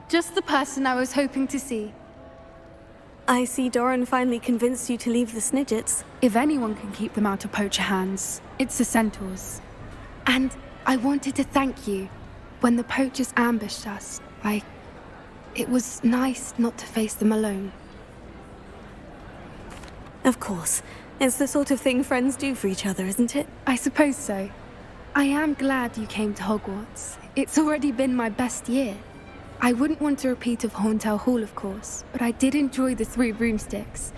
just the person I was hoping to see. I see Doran finally convinced you to leave the Snidgets. If anyone can keep them out of poacher hands, it's the centaurs. And I wanted to thank you. When the poachers ambushed us, it was nice not to face them alone. Of course. It's the sort of thing friends do for each other, isn't it? I suppose so. I am glad you came to Hogwarts. It's already been my best year. I wouldn't want a repeat of Horntail Hall, of course, but I did enjoy the Three Broomsticks.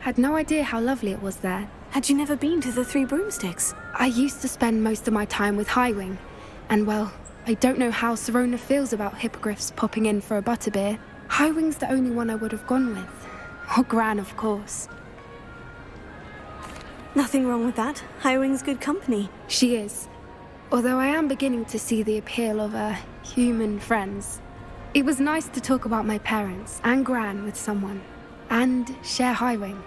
Had no idea how lovely it was there. Had you never been to the Three Broomsticks? I used to spend most of my time with Highwing, and well, I don't know how Serona feels about hippogriffs popping in for a butterbeer. Highwing's the only one I would have gone with. Or Gran, of course. Nothing wrong with that. Highwing's good company. She is. Although I am beginning to see the appeal of human friends. It was nice to talk about my parents and Gran with someone, and share Highwing.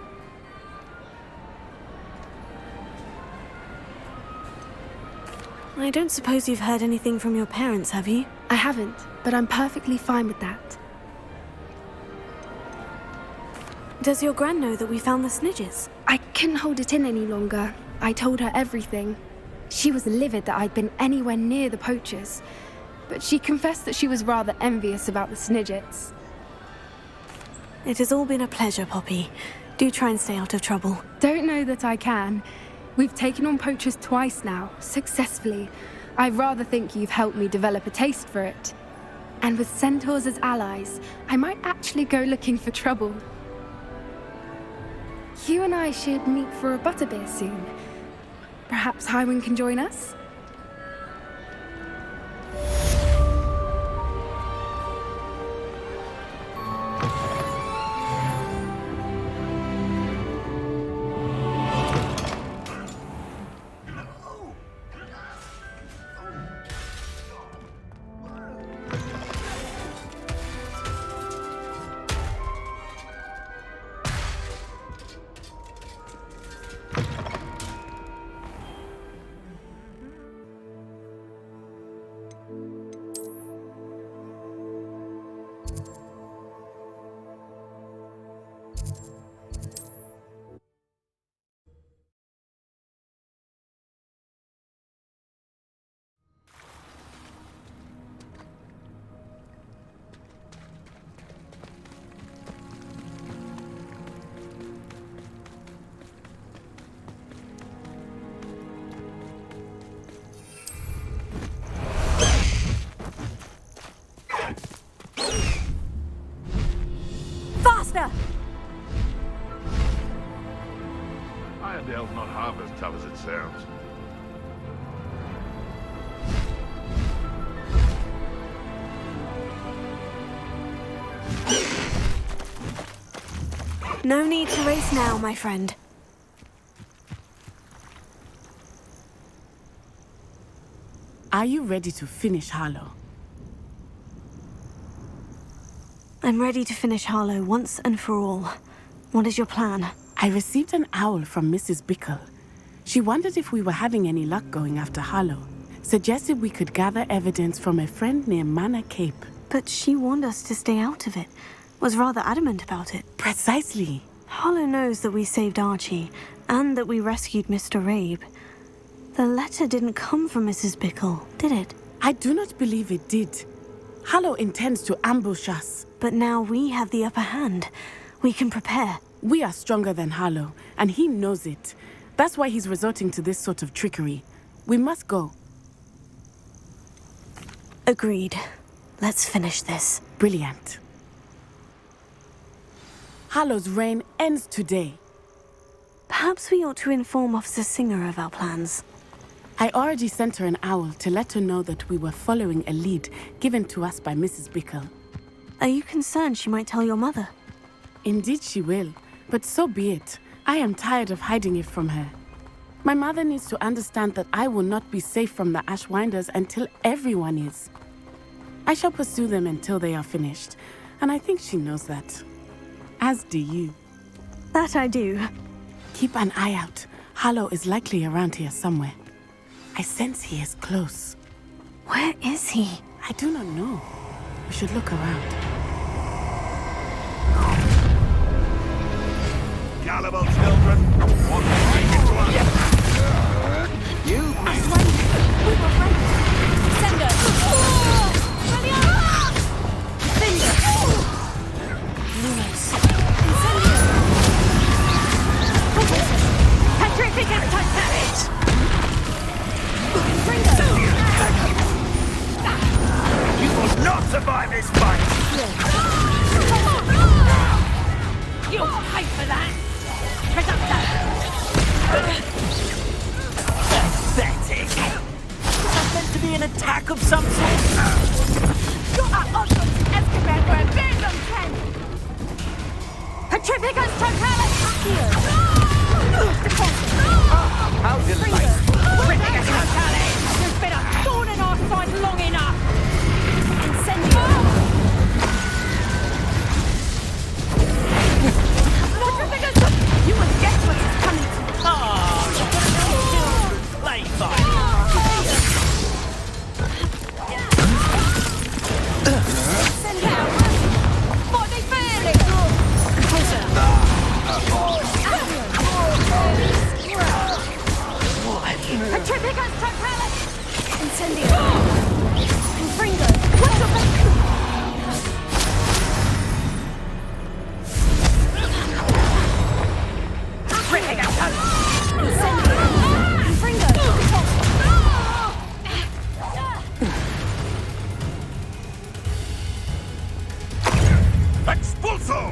I don't suppose you've heard anything from your parents, have you? I haven't, but I'm perfectly fine with that. Does your Gran know that we found the Snidgets? I couldn't hold it in any longer. I told her everything. She was livid that I'd been anywhere near the poachers, but she confessed that she was rather envious about the Snidgets. It has all been a pleasure, Poppy. Do try and stay out of trouble. Don't know that I can. We've taken on poachers twice now, successfully. I rather think you've helped me develop a taste for it. And with centaurs as allies, I might actually go looking for trouble. You and I should meet for a butterbeer soon. Perhaps Highwing can join us? Iredale's not half as tough as it sounds. No need to race now, my friend. Are you ready to finish Harlow? I'm ready to finish Harlow once and for all. What is your plan? I received an owl from Mrs. Bickle. She wondered if we were having any luck going after Harlow. Suggested we could gather evidence from a friend near Manor Cape. But she warned us to stay out of it. Was rather adamant about it. Precisely. Harlow knows that we saved Archie, and that we rescued Mr. Rabe. The letter didn't come from Mrs. Bickle, did it? I do not believe it did. Harlow intends to ambush us. But now we have the upper hand. We can prepare. We are stronger than Harlow, and he knows it. That's why he's resorting to this sort of trickery. We must go. Agreed. Let's finish this. Brilliant. Harlow's reign ends today. Perhaps we ought to inform Officer Singer of our plans. I already sent her an owl to let her know that we were following a lead given to us by Mrs. Bickle. Are you concerned she might tell your mother? Indeed she will, but so be it. I am tired of hiding it from her. My mother needs to understand that I will not be safe from the Ashwinders until everyone is. I shall pursue them until they are finished, and I think she knows that. As do you. That I do. Keep an eye out. Harlow is likely around here somewhere. I sense he is close. Where is he? I do not know. We should look around. Gullible children, what right into us? You We were right. Sender. Finger. Lumos. Incendio. Petrific anti-savage. Ringo. You will not survive this fight! You'll pay for that. Presumptor. Pathetic! Is that meant to be an attack of some sort? You are also Escobar for a very long time. Petrificus totalis accio. How delightful! Petrificus totalis. You've been a thorn in our side long enough. Incendio. Petrificus. You will get what is coming to you. Play fight! Incendio. Body fairly. Petrificus totalis. Incendio. Confringo. What's your best? Petrificus totalis. Incendio. Confringo. Expulso!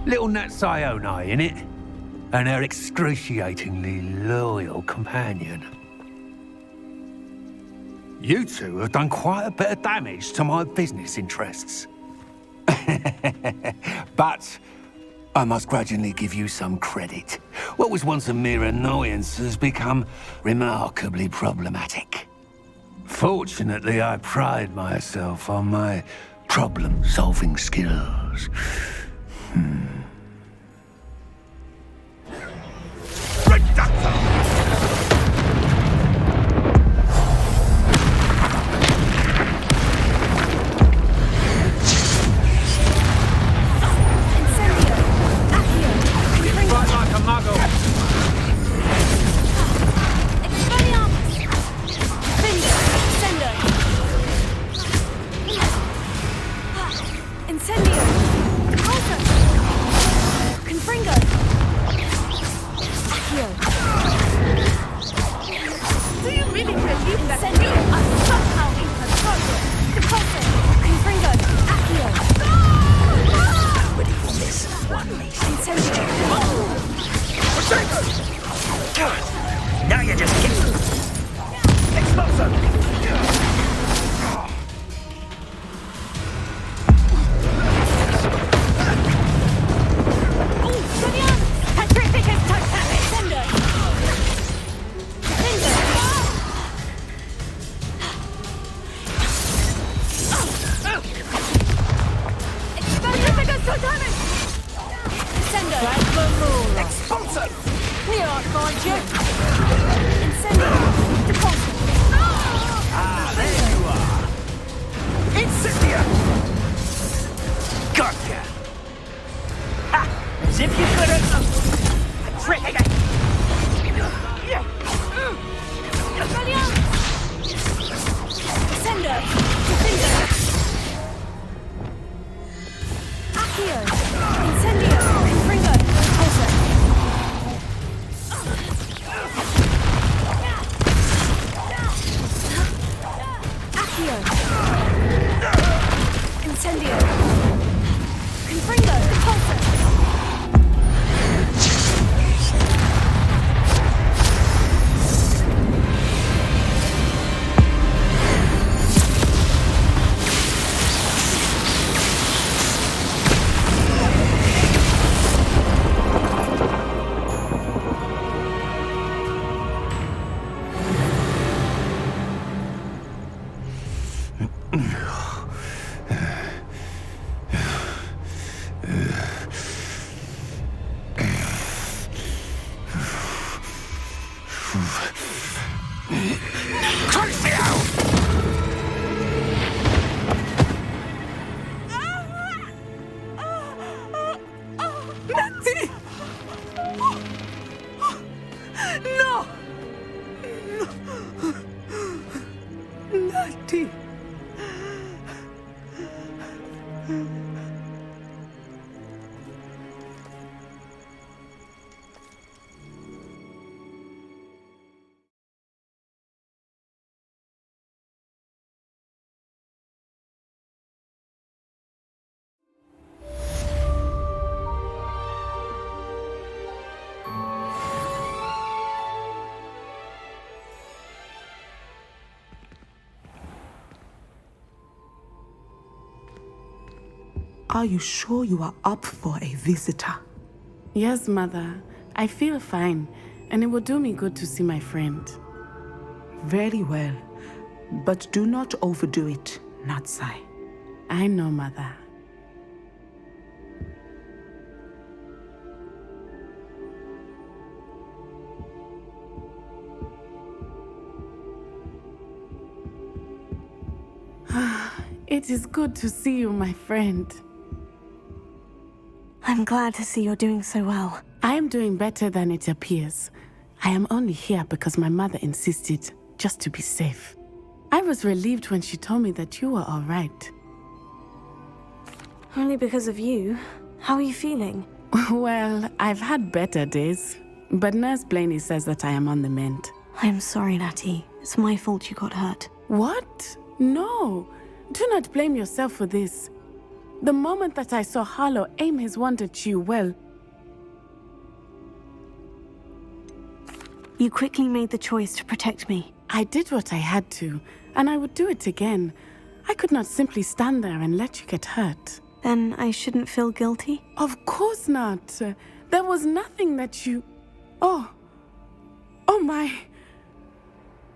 Little Nat Sione, innit? And her excruciatingly loyal companion. You two have done quite a bit of damage to my business interests. But I must grudgingly give you some credit. What was once a mere annoyance has become remarkably problematic. Fortunately, I pride myself on my problem-solving skills. Now you're just kidding! Expulso! Petrificus totalis. Sender. Petrificus totalis. Sender. Expulso! Here I find you. Incendio. Repulsion. Ah, there you are! Incendio! Gotcha! Ha! As if you couldn't... Trick again! Sender. Defender. Accio. Incendio. Confringo. Repulsion. Accio. Incendio. Confringo. Repulsion. No! Natty! Are you sure you are up for a visitor? Yes, Mother. I feel fine, and it will do me good to see my friend. Very well. But do not overdo it, Natsai. I know, Mother. It is good to see you, my friend. I'm glad to see you're doing so well. I am doing better than it appears. I am only here because my mother insisted, just to be safe. I was relieved when she told me that you were all right. Only because of you. How are you feeling? Well, I've had better days, but Nurse Blaney says that I am on the mend. I'm sorry, Natty. It's my fault you got hurt. What? No. Do not blame yourself for this. The moment that I saw Harlow aim his wand at you, well... You quickly made the choice to protect me. I did what I had to, and I would do it again. I could not simply stand there and let you get hurt. Then I shouldn't feel guilty? Of course not. There was nothing that you... Oh my...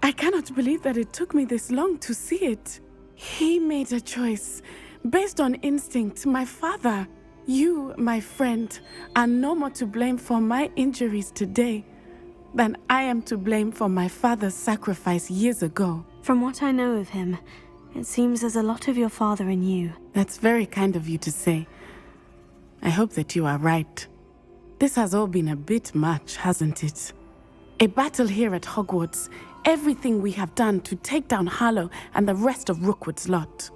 I cannot believe that it took me this long to see it. He made a choice. Based on instinct, my father, you, my friend, are no more to blame for my injuries today than I am to blame for my father's sacrifice years ago. From what I know of him, it seems there's a lot of your father in you. That's very kind of you to say. I hope that you are right. This has all been a bit much, hasn't it? A battle here at Hogwarts, everything we have done to take down Harlow and the rest of Rookwood's lot.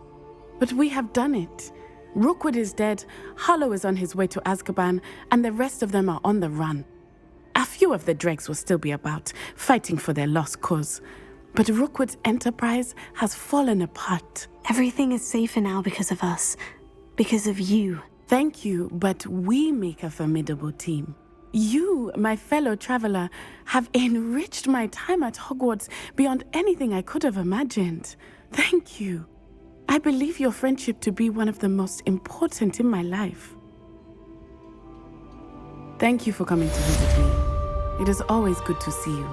But we have done it. Rookwood is dead, Harlow is on his way to Azkaban, and the rest of them are on the run. A few of the dregs will still be about, fighting for their lost cause. But Rookwood's enterprise has fallen apart. Everything is safer now because of us. Because of you. Thank you, but we make a formidable team. You, my fellow traveler, have enriched my time at Hogwarts beyond anything I could have imagined. Thank you. I believe your friendship to be one of the most important in my life. Thank you for coming to visit me. It is always good to see you.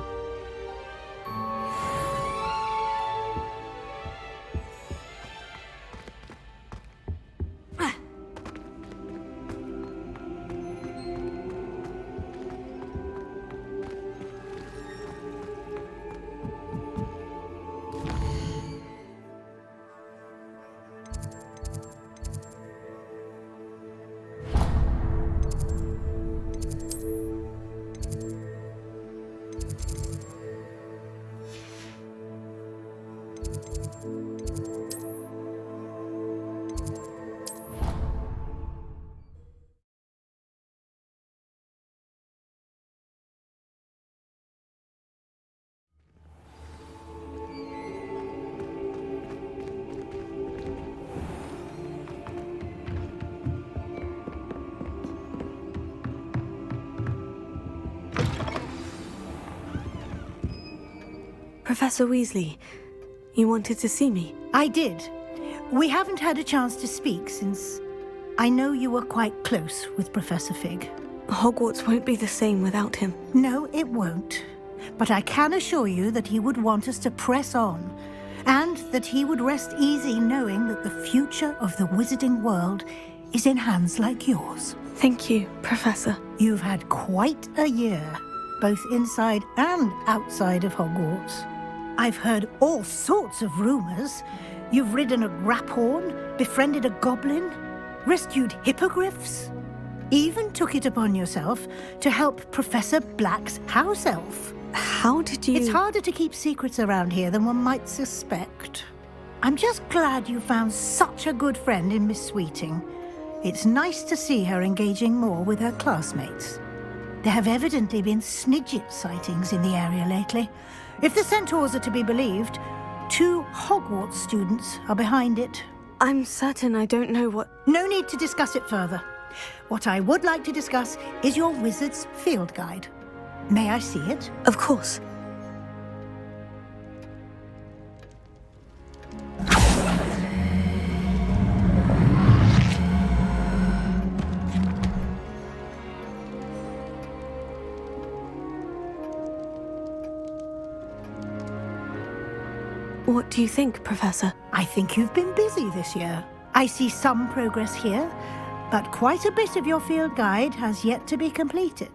Professor Weasley, you wanted to see me? I did. We haven't had a chance to speak since I know you were quite close with Professor Fig. Hogwarts won't be the same without him. No, it won't. But I can assure you that he would want us to press on, and that he would rest easy knowing that the future of the wizarding world is in hands like yours. Thank you, Professor. You've had quite a year, both inside and outside of Hogwarts. I've heard all sorts of rumors. You've ridden a graphorn, befriended a goblin, rescued hippogriffs. Even took it upon yourself to help Professor Black's house elf. How did you... It's harder to keep secrets around here than one might suspect. I'm just glad you found such a good friend in Miss Sweeting. It's nice to see her engaging more with her classmates. There have evidently been Snidget sightings in the area lately. If the centaurs are to be believed, 2 Hogwarts students are behind it. I'm certain I don't know what... No need to discuss it further. What I would like to discuss is your wizard's field guide. May I see it? Of course. What do you think, Professor? I think you've been busy this year. I see some progress here, but quite a bit of your field guide has yet to be completed.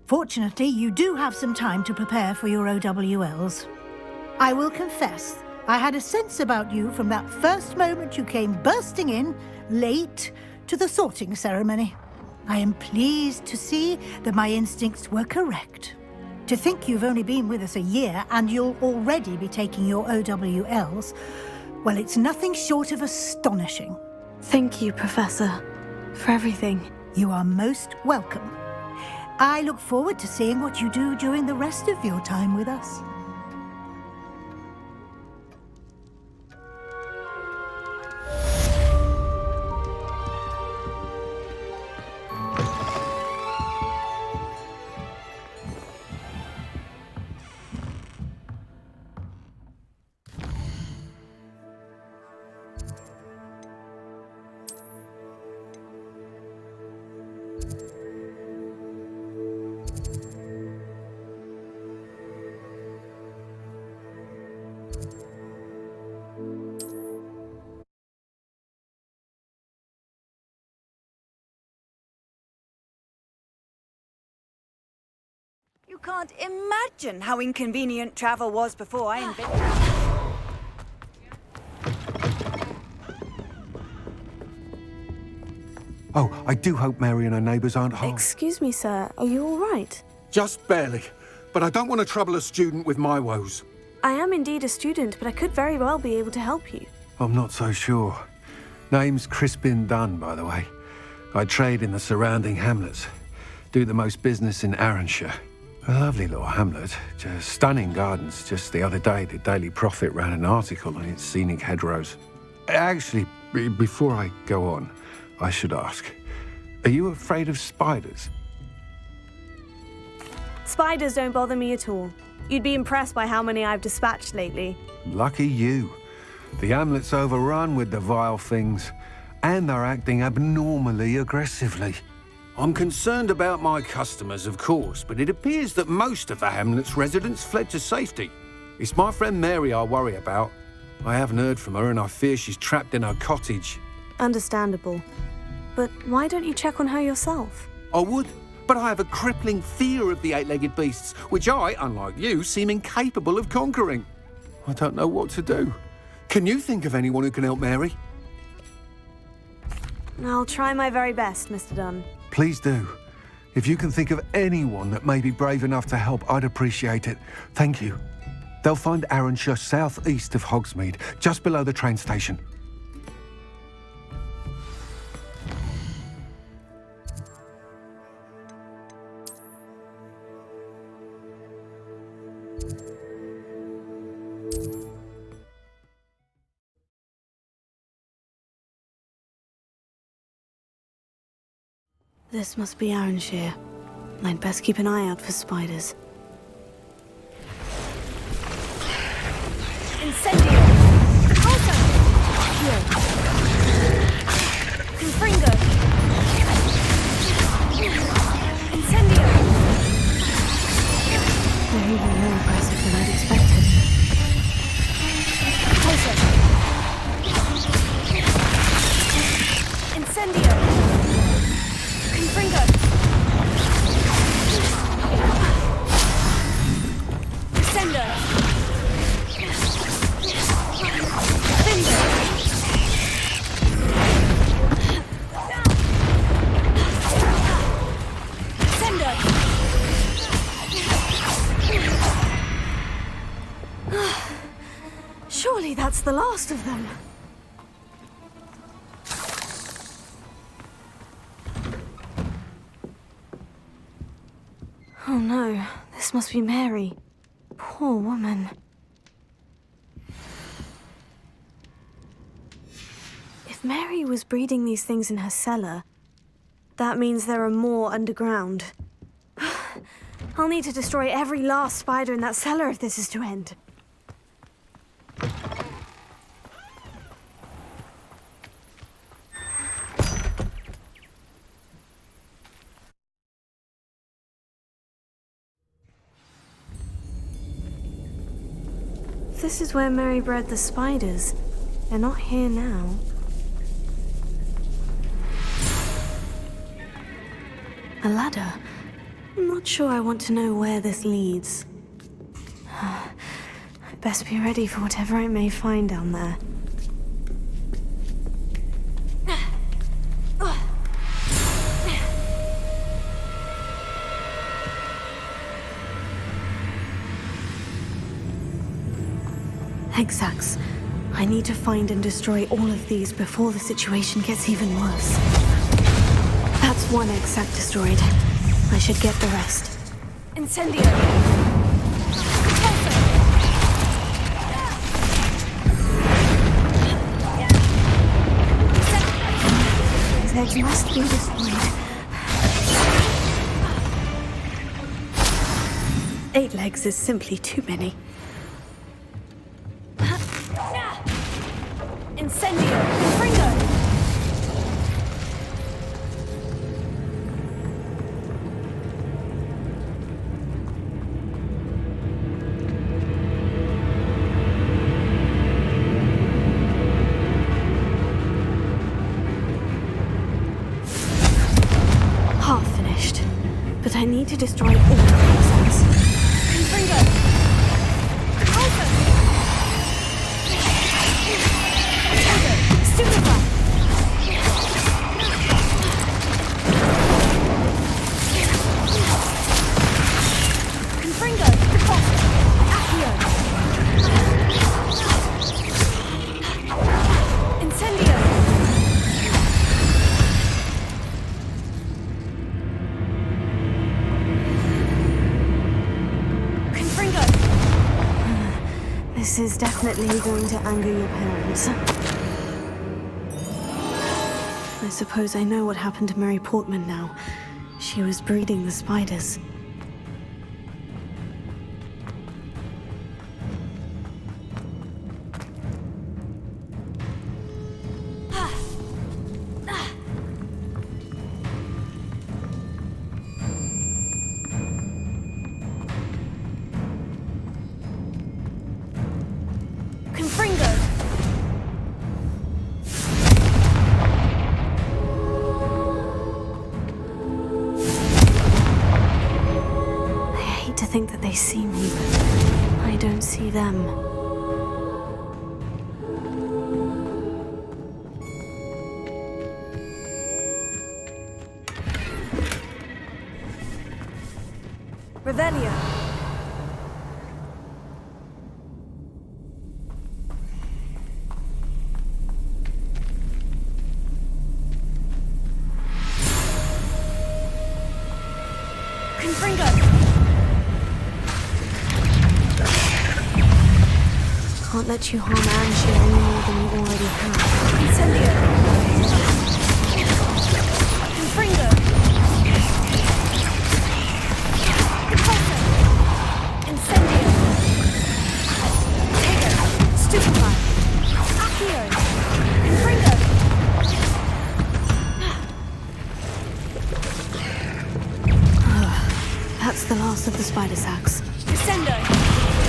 Fortunately, you do have some time to prepare for your O.W.L.S. I will confess, I had a sense about you from that first moment you came bursting in, late, to the sorting ceremony. I am pleased to see that my instincts were correct. To think you've only been with us a year and you'll already be taking your O.W.L.s, well, it's nothing short of astonishing. Thank you, Professor, for everything. You are most welcome. I look forward to seeing what you do during the rest of your time with us. You can't imagine how inconvenient travel was before I invented it. Oh, I do hope Mary and her neighbours aren't harmed. Excuse me, sir. Are you all right? Just barely. But I don't want to trouble a student with my woes. I am indeed a student, but I could very well be able to help you. I'm not so sure. Name's Crispin Dunn, by the way. I trade in the surrounding hamlets. Do the most business in Arranshire. A lovely little hamlet. Just stunning gardens. Just the other day, the Daily Prophet ran an article on its scenic hedgerows. Actually, before I go on, I should ask, are you afraid of spiders? Spiders don't bother me at all. You'd be impressed by how many I've dispatched lately. Lucky you. The hamlet's overrun with the vile things, and they're acting abnormally aggressively. I'm concerned about my customers, of course, but it appears that most of the hamlet's residents fled to safety. It's my friend Mary I worry about. I haven't heard from her, and I fear she's trapped in her cottage. Understandable. But why don't you check on her yourself? I would, but I have a crippling fear of the eight-legged beasts, which I, unlike you, seem incapable of conquering. I don't know what to do. Can you think of anyone who can help Mary? I'll try my very best, Mr. Dunn. Please do. If you can think of anyone that may be brave enough to help, I'd appreciate it. Thank you. They'll find Arranshire southeast of Hogsmeade, just below the train station. This must be Arranshire. I'd best keep an eye out for spiders. Incendio! Also! Here. Confringo! Incendio! They're even more impressive than I'd expected. Incendio! Confringo! Descendo! Finder! Surely that's the last of them. Oh no, this must be Mary. Poor woman. If Mary was breeding these things in her cellar, that means there are more underground. I'll need to destroy every last spider in that cellar if this is to end. This is where Mary bred the spiders. They're not here now. A ladder. I'm not sure I want to know where this leads. I'd best be ready for whatever I may find down there. Egg sacs. I need to find and destroy all of these before the situation gets even worse. That's one egg sac destroyed. I should get the rest. Incendio! These eggs must be destroyed. 8 legs is simply too many. Incendio! Confringo! Half finished, but I need to destroy all the exits. Confringo! This is definitely going to anger your parents. I suppose I know what happened to Mary Portman now. She was breeding the spiders. Think that they see me, but I don't see them. Revelio. Confringo. Can't let you harm Angie any more than you already have. Incendio! Confringo! Incendio! Tego! Stupefy! Accio! Confringo! That's the last of the spider sacs. Descendo!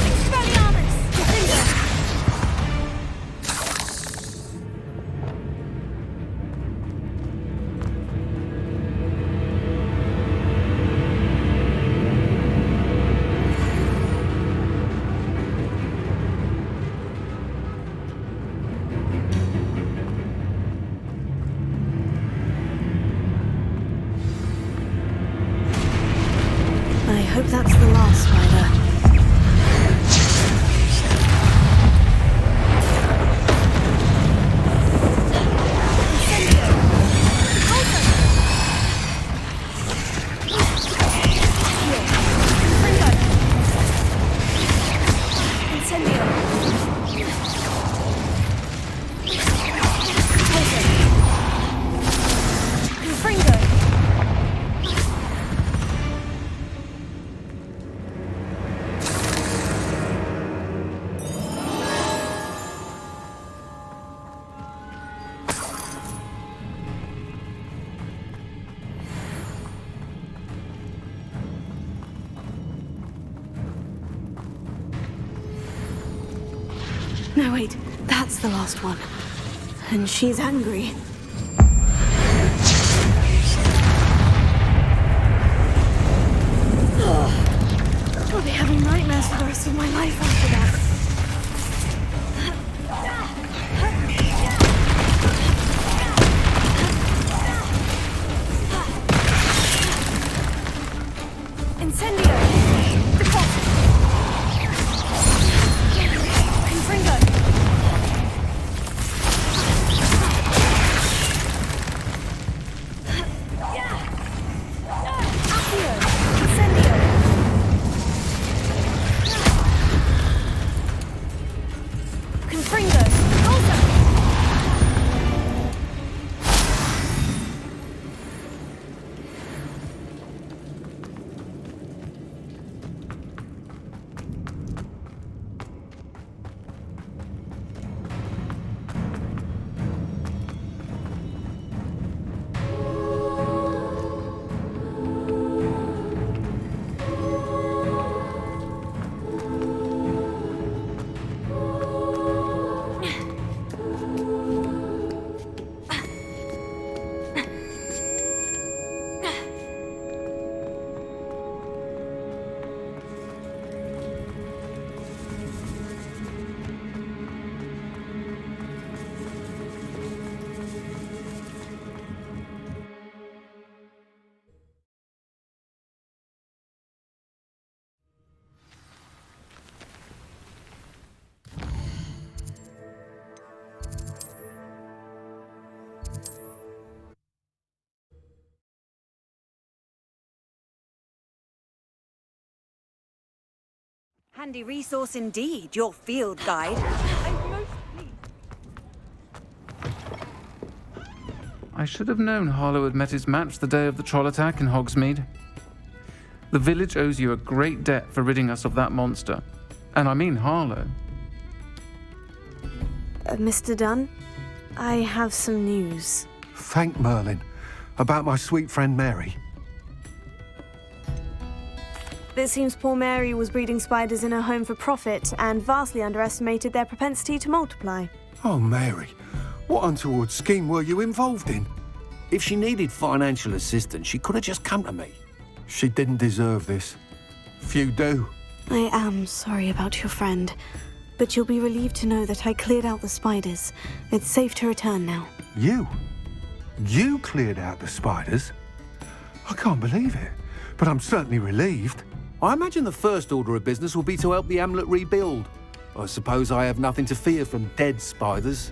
Expelliarmus! Descendo! I hope that's the last spider. No, wait. That's the last one. And she's angry. I'll be having nightmares for the rest of my life after that. Incendio! Deposit! Confringo! Accio! Incendio! Confringo! Repulsor! Handy resource indeed, your field guide. I should have known Harlow had met his match the day of the troll attack in Hogsmeade. The village owes you a great debt for ridding us of that monster. And I mean Harlow. Mr. Dunn, I have some news. Thank Merlin. About my sweet friend Mary. It seems poor Mary was breeding spiders in her home for profit and vastly underestimated their propensity to multiply. Oh, Mary. What untoward scheme were you involved in? If she needed financial assistance, she could have just come to me. She didn't deserve this. Few do. I am sorry about your friend, but you'll be relieved to know that I cleared out the spiders. It's safe to return now. You? You cleared out the spiders? I can't believe it, but I'm certainly relieved. I imagine the first order of business will be to help the amulet rebuild. I suppose I have nothing to fear from dead spiders.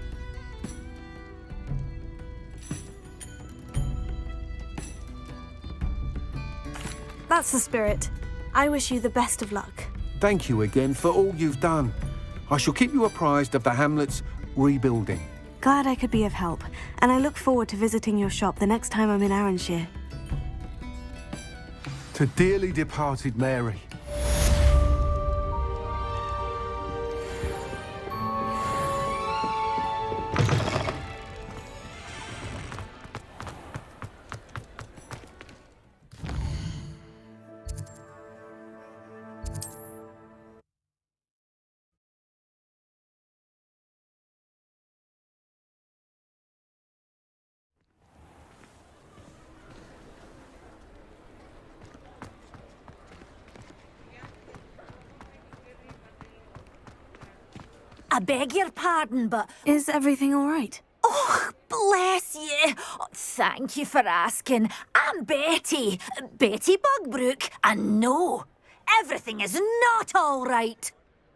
That's the spirit. I wish you the best of luck. Thank you again for all you've done. I shall keep you apprised of the hamlet's rebuilding. Glad I could be of help, and I look forward to visiting your shop the next time I'm in Arranshire. To dearly departed Mary. I beg your pardon, but... Is everything all right? Oh, bless you. Oh, thank you for asking. I'm Betty. Betty Bugbrook. And no, everything is not all right.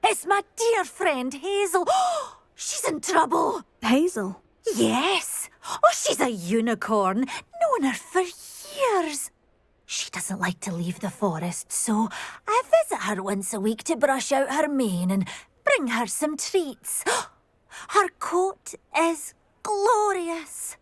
It's my dear friend Hazel. Oh, she's in trouble. Hazel? Yes. Oh, she's a unicorn. Known her for years. She doesn't like to leave the forest, so I visit her once a week to brush out her mane and bring her some treats. Her coat is glorious.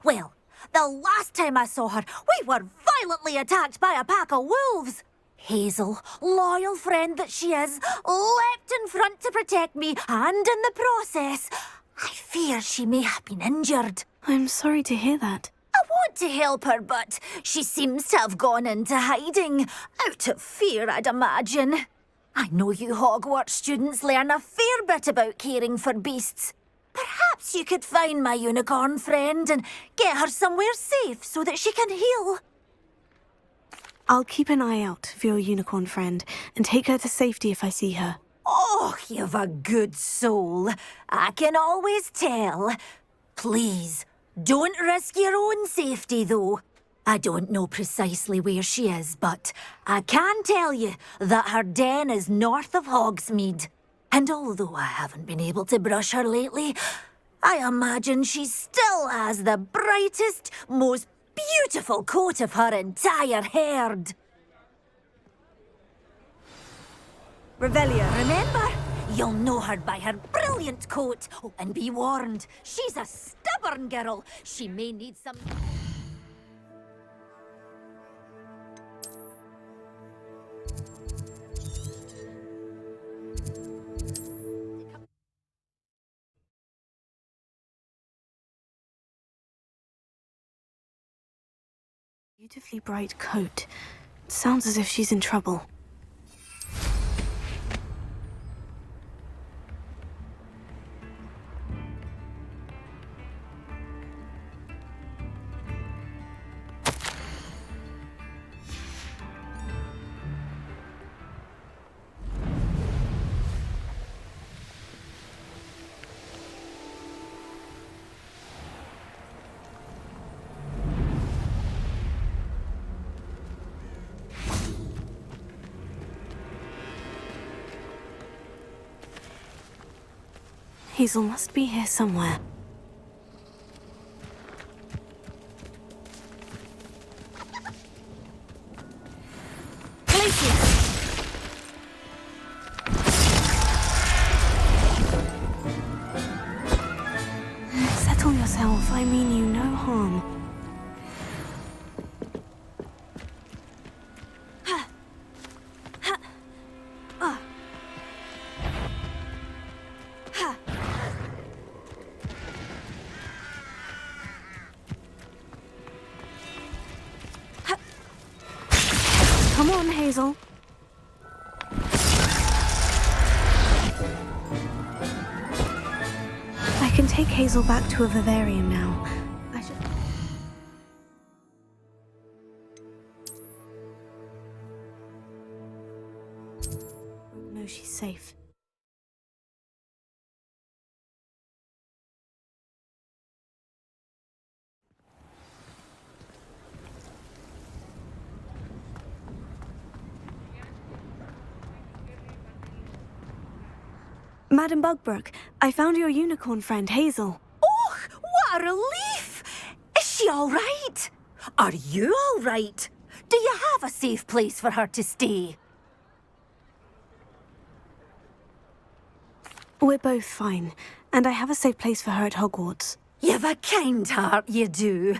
Well, the last time I saw her, we were violently attacked by a pack of wolves. Hazel, loyal friend that she is, leapt in front to protect me, and in the process, I fear she may have been injured. I'm sorry to hear that. I want to help her, but she seems to have gone into hiding. Out of fear, I'd imagine. I know you Hogwarts students learn a fair bit about caring for beasts. Perhaps you could find my unicorn friend and get her somewhere safe so that she can heal. I'll keep an eye out for your unicorn friend and take her to safety if I see her. Oh, you've a good soul. I can always tell. Please, don't risk your own safety, though. I don't know precisely where she is, but I can tell you that her den is north of Hogsmeade. And although I haven't been able to brush her lately, I imagine she still has the brightest, most beautiful coat of her entire herd. Revelia, remember? You'll know her by her brilliant coat. Oh, and be warned, she's a stubborn girl. She may need some... Beautifully bright coat. Sounds as if she's in trouble. Hazel must be here somewhere. Settle yourself. I mean you no harm. Come on, Hazel. I can take Hazel back to a vivarium now. I should... No, she's safe. Madam Bugbrook, I found your unicorn friend, Hazel. Oh, what a relief! Is she all right? Are you all right? Do you have a safe place for her to stay? We're both fine, and I have a safe place for her at Hogwarts. You've a kind heart, you do.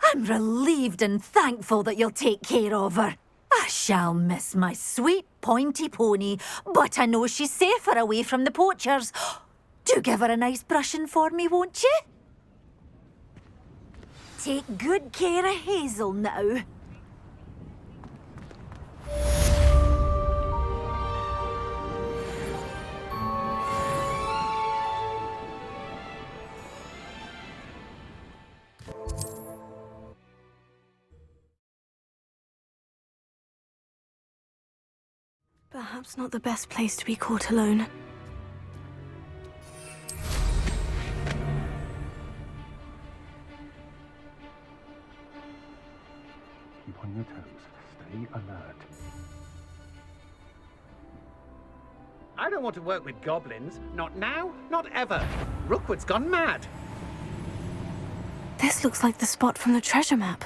I'm relieved and thankful that you'll take care of her. I shall miss my sweet pointy pony, but I know she's safer away from the poachers. Do give her a nice brushing for me, won't you? Take good care of Hazel now. Perhaps not the best place to be caught alone. Keep on your toes. Stay alert. I don't want to work with goblins. Not now, not ever. Rookwood's gone mad. This looks like the spot from the treasure map.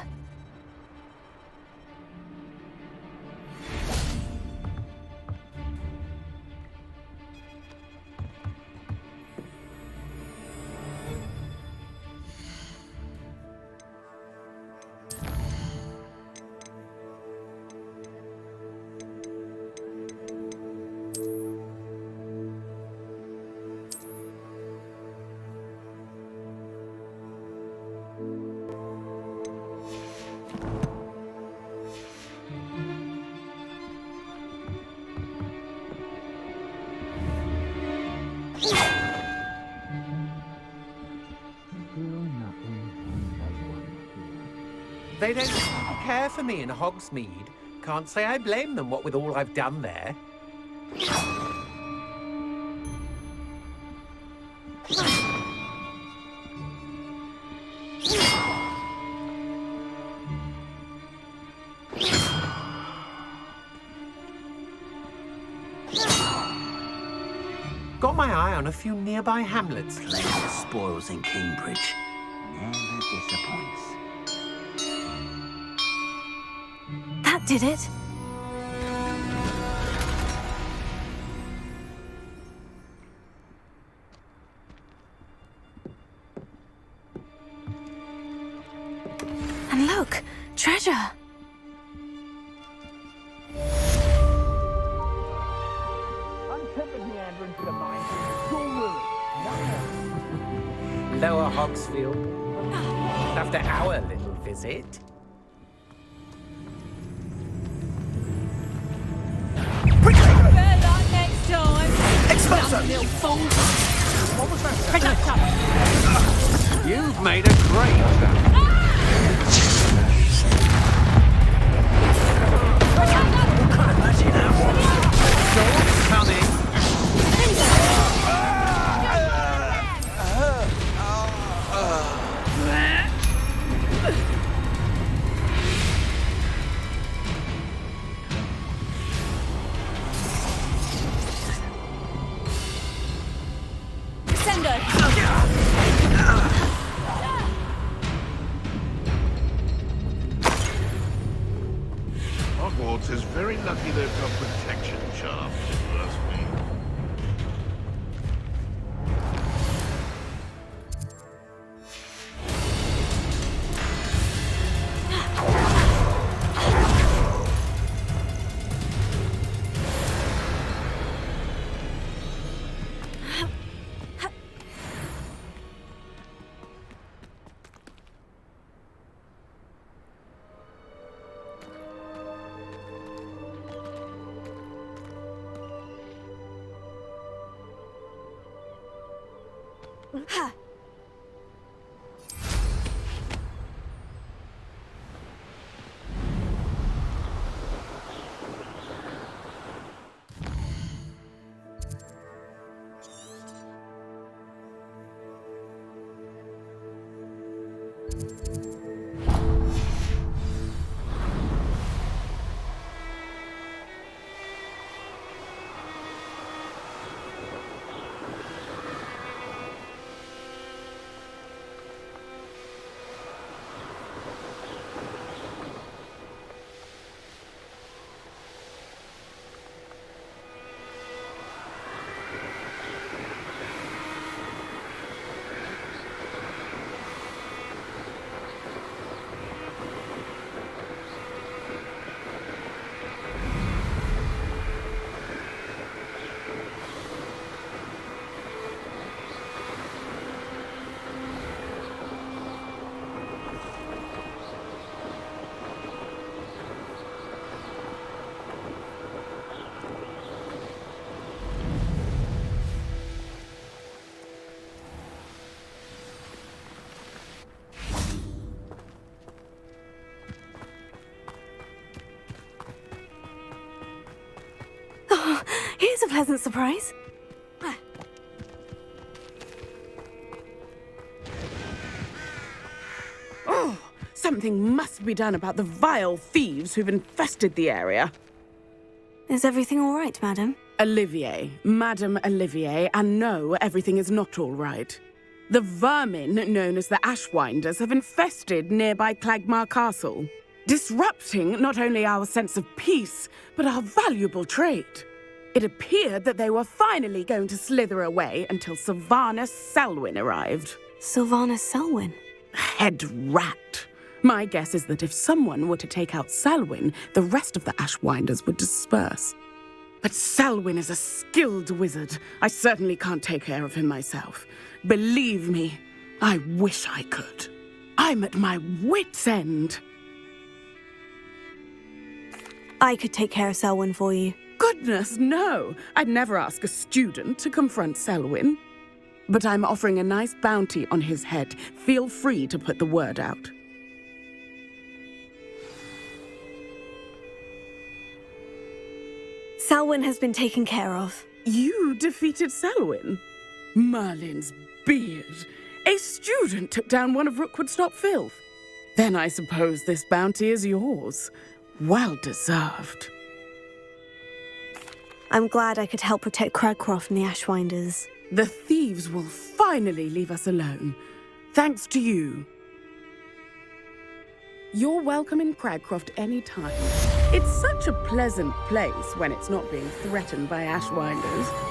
They don't seem to care for me in Hogsmeade. Can't say I blame them, what with all I've done there. Got my eye on a few nearby hamlets. Plenty of spoils in Cambridge. Never disappoints. That did it. And look, treasure. Untempered meandering to the mine. Your ruin. Nothing. Lower Hogsfield. After our little visit. Bear luck next time. Expulso! Little fool. What was that? You've made a great Sword's coming. Hogwarts is very lucky they've got protection charms, if you ask me. Oh, here's a pleasant surprise. Oh, something must be done about the vile thieves who've infested the area. Is everything all right, madam? Olivier, Madame Olivier, and no, everything is not all right. The vermin known as the Ashwinders have infested nearby Clagmar Castle, disrupting not only our sense of peace, but our valuable trade. It appeared that they were finally going to slither away until Sylvanus Selwyn arrived. Sylvanus Selwyn? Head rat. My guess is that if someone were to take out Selwyn, the rest of the Ashwinders would disperse. But Selwyn is a skilled wizard. I certainly can't take care of him myself. Believe me, I wish I could. I'm at my wit's end. I could take care of Selwyn for you. Goodness, no! I'd never ask a student to confront Selwyn. But I'm offering a nice bounty on his head. Feel free to put the word out. Selwyn has been taken care of. You defeated Selwyn? Merlin's beard. A student took down one of Rookwood's top filth. Then I suppose this bounty is yours. Well deserved. I'm glad I could help protect Cragcroft and the Ashwinders. The thieves will finally leave us alone. Thanks to you. You're welcome in Cragcroft any time. It's such a pleasant place when it's not being threatened by Ashwinders.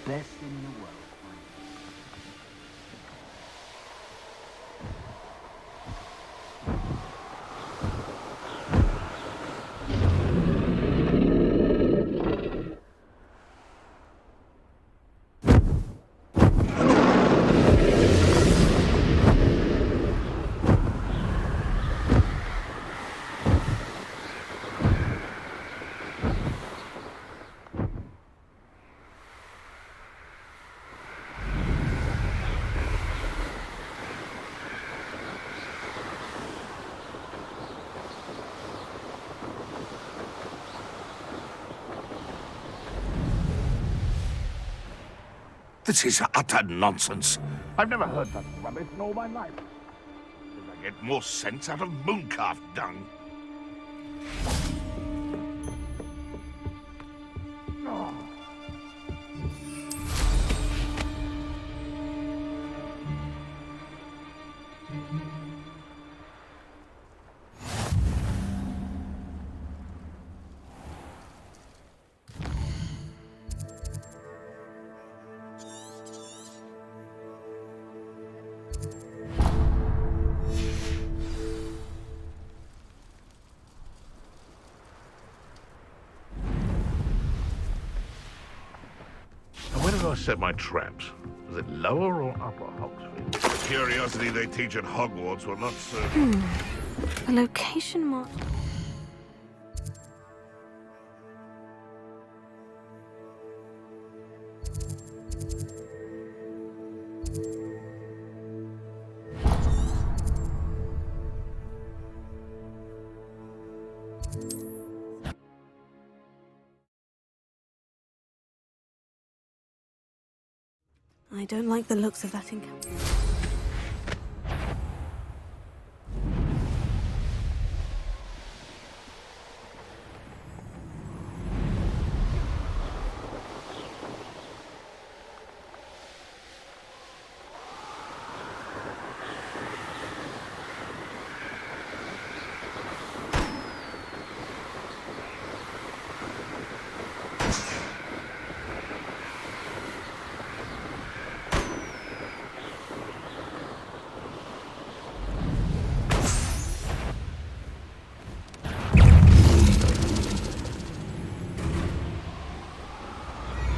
Best in the world. This is utter nonsense. I've never heard that rubbish in all my life. I get more sense out of mooncalf dung. Oh. Where did I set my traps? Was it lower or upper Hogsfield? The curiosity they teach at Hogwarts will not serve. The location mark. I don't like the looks of that encampment.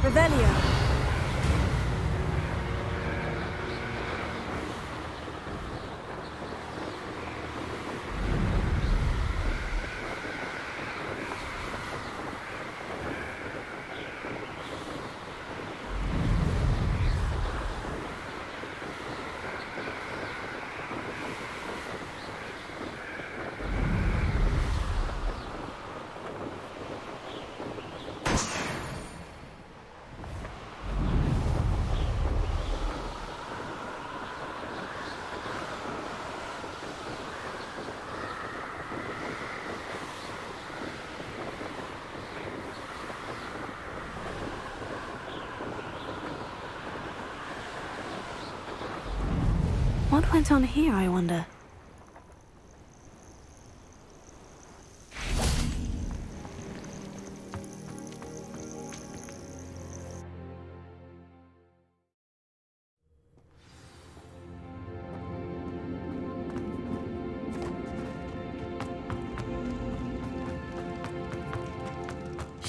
Revelio. What went on here, I wonder?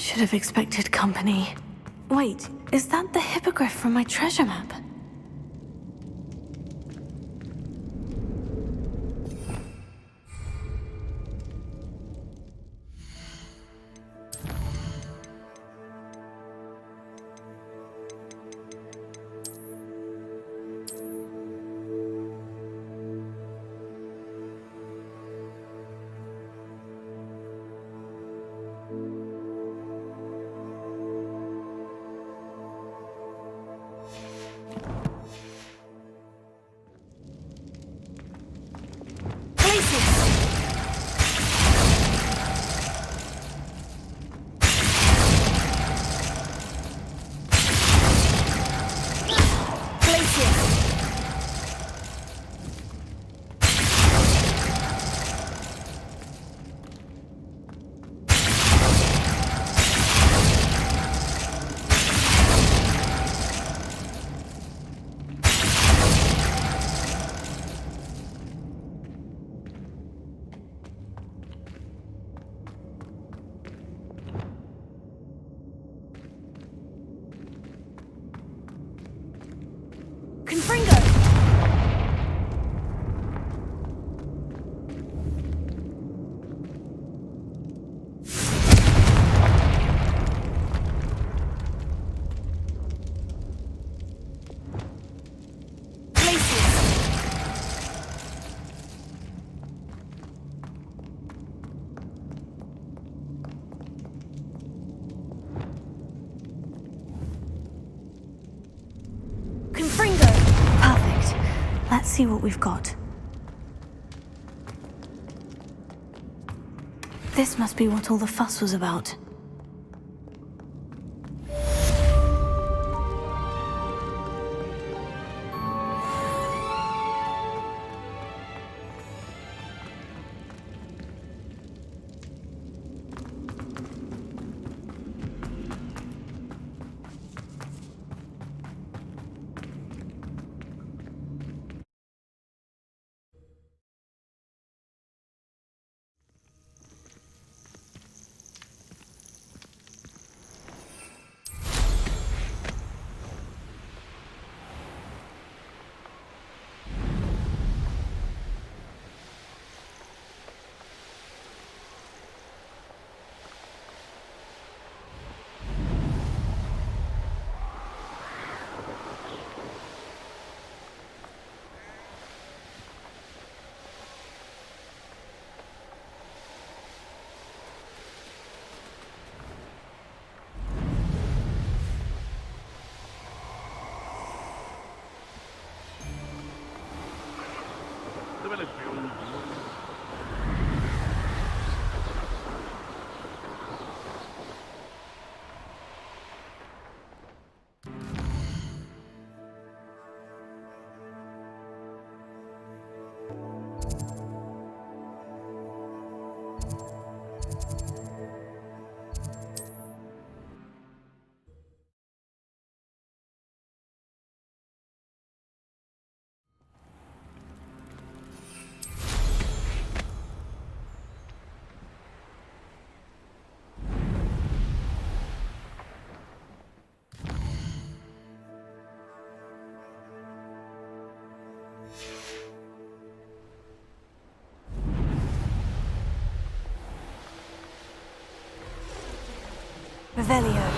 Should have expected company. Wait, is that the hippogriff from my treasure map? Perfect. Let's see what we've got. This must be what all the fuss was about. Revelio.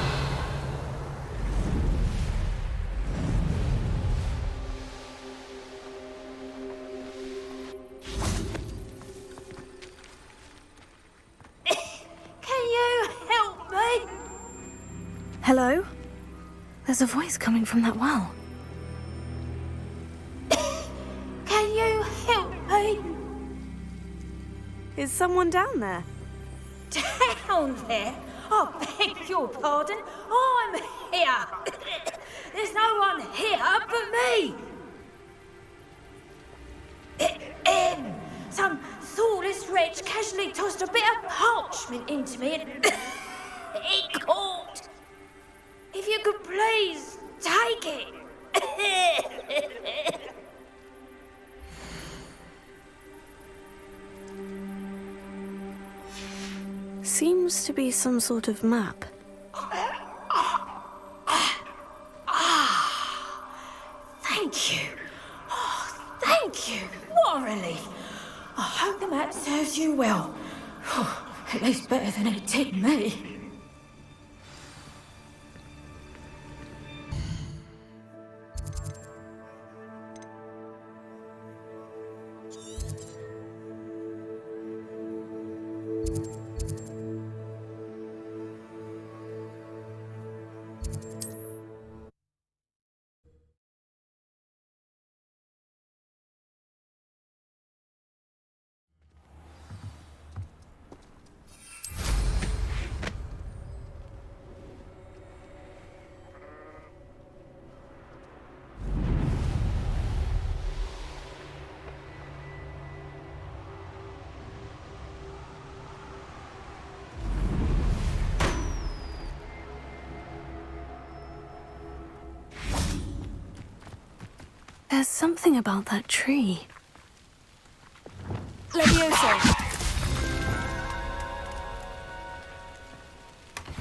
Can you help me? Hello? There's a voice coming from that well. Can you help me? Is someone down there? Down there? I beg your pardon. I'm here. There's no one here but me. Some thoughtless wretch casually tossed a bit of parchment into me and it caught. If you could please take it. Seems to be some sort of map. place better than it'd take me. There's something about that tree. Levioso!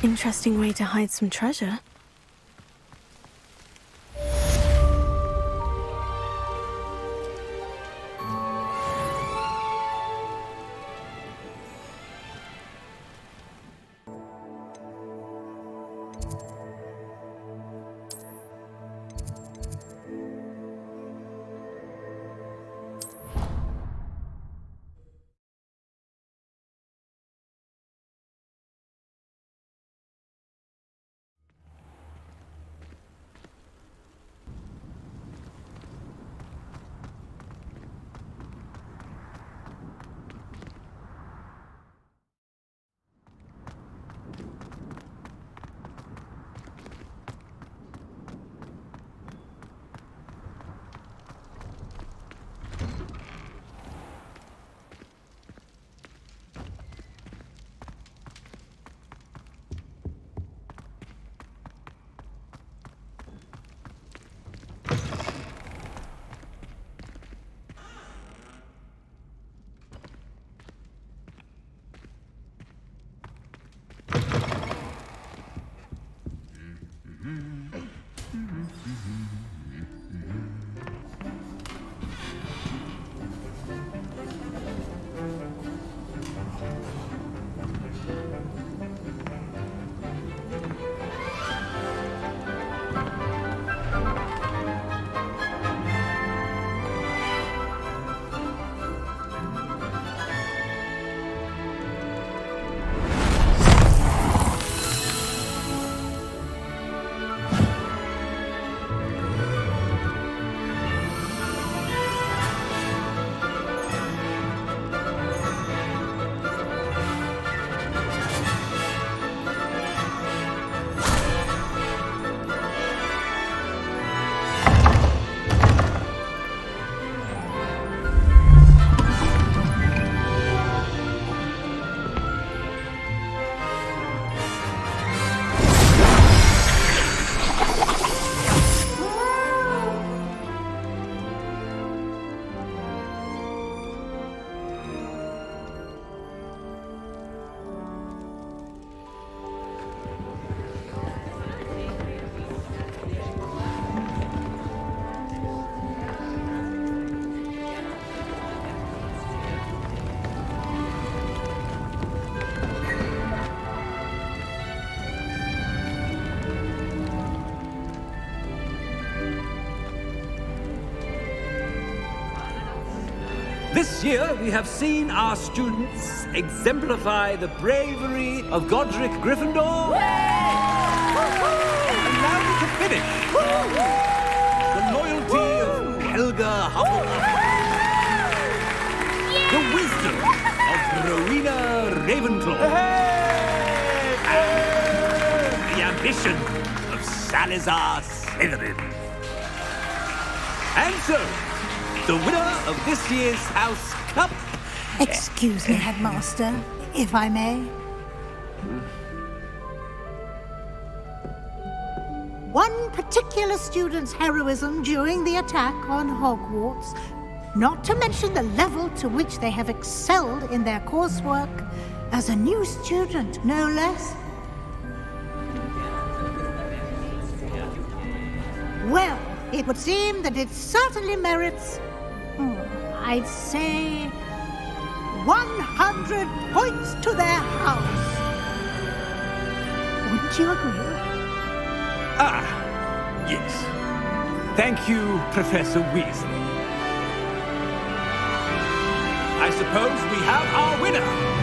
Interesting way to hide some treasure. This year, we have seen our students exemplify the bravery of Godric Gryffindor. And now we can finish. The loyalty of Helga Hufflepuff. The wisdom of Rowena Ravenclaw. And the ambition of Salazar Slytherin. And so, the winner of this year's House Cup... Excuse me, Headmaster, if I may. One particular student's heroism during the attack on Hogwarts, not to mention the level to which they have excelled in their coursework, as a new student, no less. Well, it would seem that it certainly merits, I'd say, 100 points to their house. Wouldn't you agree? Ah, yes. Thank you, Professor Weasley. I suppose we have our winner.